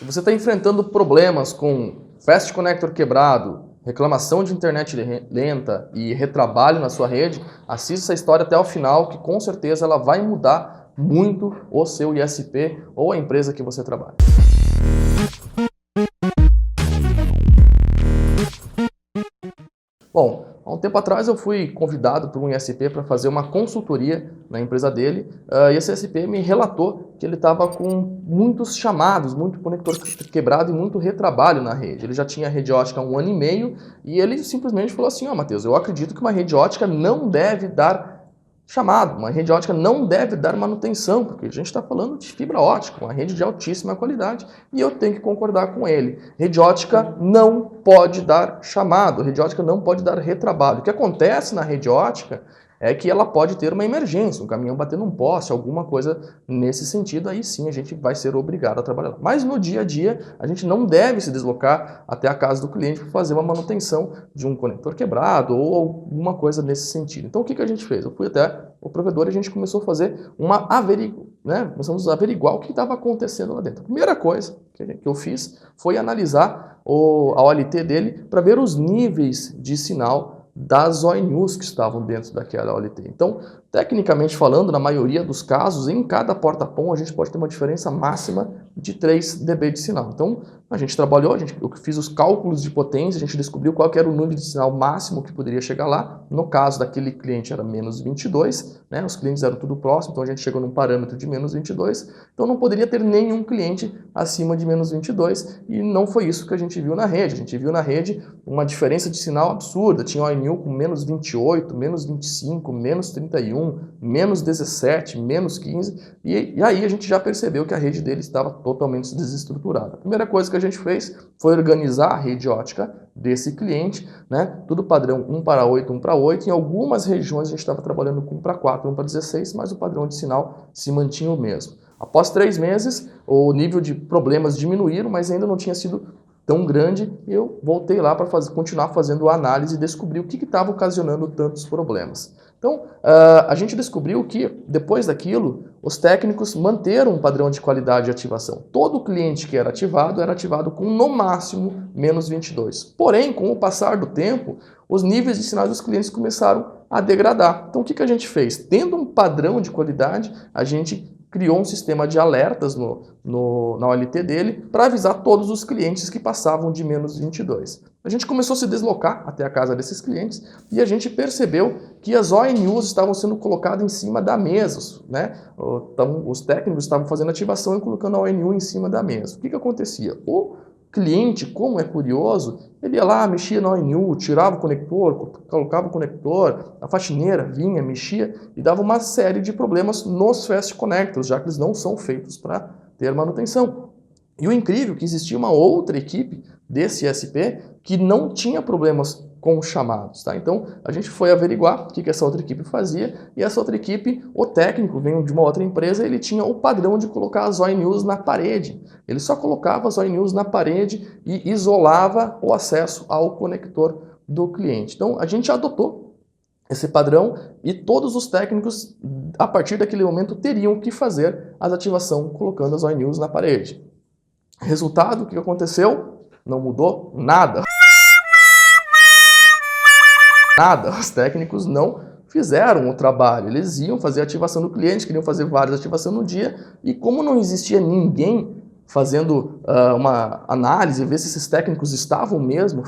Se você está enfrentando problemas com Fast Connector quebrado, reclamação de internet lenta e retrabalho na sua rede, assista essa história até o final, que com certeza ela vai mudar muito o seu ISP ou a empresa que você trabalha. Bom, há um tempo atrás eu fui convidado por um ISP para fazer uma consultoria na empresa dele, e esse ISP me relatou que ele estava com muitos chamados, muito conector quebrado e muito retrabalho na rede. Ele já tinha rede ótica há 1 ano e meio e ele simplesmente falou assim: Matheus, eu acredito que uma rede ótica não deve dar chamado, uma rede ótica não deve dar manutenção, porque a gente está falando de fibra ótica, uma rede de altíssima qualidade, e eu tenho que concordar com ele. Rede ótica não pode dar chamado, rede ótica não pode dar retrabalho. O que acontece na rede ótica é que ela pode ter uma emergência, um caminhão bater num poste, alguma coisa nesse sentido, aí sim a gente vai ser obrigado a trabalhar. Mas no dia a dia, a gente não deve se deslocar até a casa do cliente para fazer uma manutenção de um conector quebrado ou alguma coisa nesse sentido. Então o que a gente fez? Eu fui até o provedor e a gente começou a fazer uma começamos a averiguar o que estava acontecendo lá dentro. A primeira coisa que eu fiz foi analisar a OLT dele para ver os níveis de sinal das ONUs que estavam dentro daquela OLT. Então, tecnicamente falando, na maioria dos casos, em cada porta-PON a gente pode ter uma diferença máxima de 3 dB de sinal. Então, a gente trabalhou, eu fiz os cálculos de potência, a gente descobriu qual que era o número de sinal máximo que poderia chegar lá. No caso daquele cliente era menos 22, né? Os clientes eram tudo próximo, então a gente chegou num parâmetro de menos 22. Então não poderia ter nenhum cliente acima de menos 22 e não foi isso que a gente viu na rede. A gente viu na rede uma diferença de sinal absurda. Tinha ONU com menos 28, menos 25, menos 31, menos 17, menos 15 e aí a gente já percebeu que a rede dele estava totalmente desestruturada. A primeira coisa que a gente fez foi organizar a rede ótica desse cliente, né? Tudo padrão 1:8, 1:8. Em algumas regiões a gente estava trabalhando com 1:4, 1:16, mas o padrão de sinal se mantinha o mesmo. Após 3 meses, o nível de problemas diminuíram, mas ainda não tinha sido tão grande, e eu voltei lá para continuar fazendo a análise e descobrir o que estava ocasionando tantos problemas. Então, a gente descobriu que, depois daquilo, os técnicos manteram um padrão de qualidade de ativação. Todo cliente que era ativado com, no máximo, menos 22. Porém, com o passar do tempo, os níveis de sinais dos clientes começaram a degradar. Então, o que a gente fez? Tendo um padrão de qualidade, a gente criou um sistema de alertas na OLT dele para avisar todos os clientes que passavam de menos 22. A gente começou a se deslocar até a casa desses clientes e a gente percebeu que as ONUs estavam sendo colocadas em cima da mesa, né? Então, os técnicos estavam fazendo ativação e colocando a ONU em cima da mesa. O que acontecia? O cliente, como é curioso, ele ia lá, mexia na ONU, tirava o conector, colocava o conector, a faxineira vinha, mexia e dava uma série de problemas nos Fast Connectors, já que eles não são feitos para ter manutenção. E o incrível é que existia uma outra equipe desse ISP que não tinha problemas com os chamados, tá? Então, a gente foi averiguar o que essa outra equipe fazia, e essa outra equipe, o técnico veio de uma outra empresa, ele tinha o padrão de colocar as ONUs na parede. Ele só colocava as ONUs na parede e isolava o acesso ao conector do cliente. Então, a gente adotou esse padrão e todos os técnicos, a partir daquele momento, teriam que fazer a ativação colocando as ONUs na parede. Resultado, o que aconteceu? Não mudou nada. Os técnicos não fizeram o trabalho, eles iam fazer a ativação do cliente, queriam fazer várias ativações no dia, e como não existia ninguém fazendo uma análise, ver se esses técnicos estavam mesmo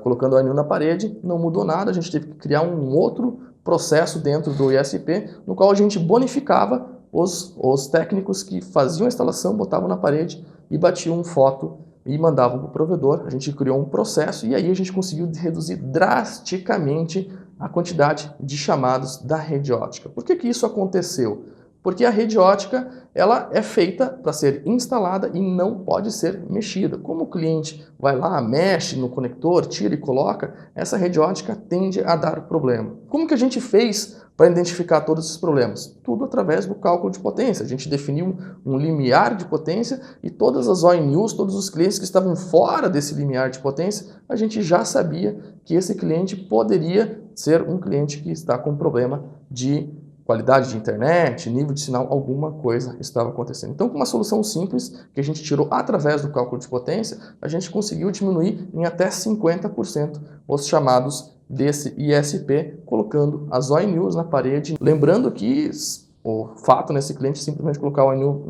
colocando a ONU na parede, não mudou nada. A gente teve que criar um outro processo dentro do ISP, no qual a gente bonificava os técnicos que faziam a instalação, botavam na parede e batiam foto e mandavam para o provedor. A gente criou um processo e aí a gente conseguiu reduzir drasticamente a quantidade de chamados da rede ótica. Por que isso aconteceu? Porque a rede ótica ela é feita para ser instalada e não pode ser mexida. Como o cliente vai lá, mexe no conector, tira e coloca, essa rede ótica tende a dar problema. Como que a gente fez para identificar todos esses problemas? Tudo através do cálculo de potência. A gente definiu um limiar de potência e todas as ONUs, todos os clientes que estavam fora desse limiar de potência, a gente já sabia que esse cliente poderia ser um cliente que está com problema de qualidade de internet, nível de sinal, alguma coisa estava acontecendo. Então, com uma solução simples, que a gente tirou através do cálculo de potência, a gente conseguiu diminuir em até 50% os chamados desse ISP, colocando as ONUs na parede. Lembrando que o fato nesse cliente simplesmente colocar o ONU,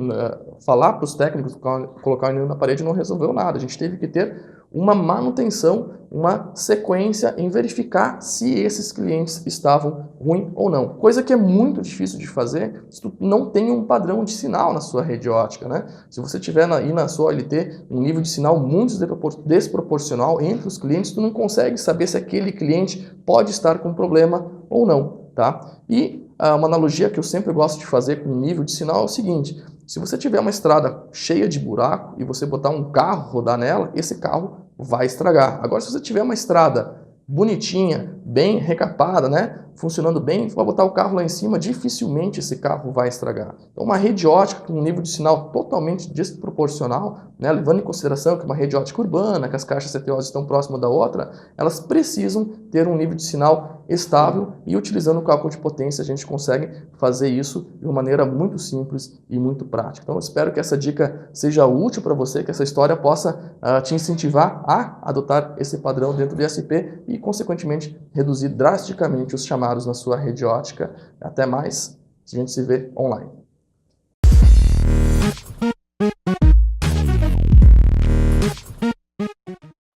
falar para os técnicos colocar o ONU na parede não resolveu nada. A gente teve que ter uma manutenção, uma sequência em verificar se esses clientes estavam ruins ou não. Coisa que é muito difícil de fazer se tu não tem um padrão de sinal na sua rede ótica, né? Se você tiver aí na sua OLT um nível de sinal muito desproporcional entre os clientes, tu não consegue saber se aquele cliente pode estar com problema ou não, tá? E uma analogia que eu sempre gosto de fazer com o nível de sinal é o seguinte: se você tiver uma estrada cheia de buraco e você botar um carro rodar nela, esse carro vai estragar. Agora, se você tiver uma estrada bonitinha, bem recapada, né, funcionando bem, você vai botar o carro lá em cima, dificilmente esse carro vai estragar. Então, uma rede ótica com um nível de sinal totalmente desproporcional, né, levando em consideração que é uma rede ótica urbana, que as caixas CTOs estão próximas da outra, elas precisam ter um nível de sinal estável, e utilizando o cálculo de potência a gente consegue fazer isso de uma maneira muito simples e muito prática. Então eu espero que essa dica seja útil para você, que essa história possa te incentivar a adotar esse padrão dentro do ISP e, consequentemente, reduzir drasticamente os chamados na sua rede ótica. Até mais, a gente se vê online.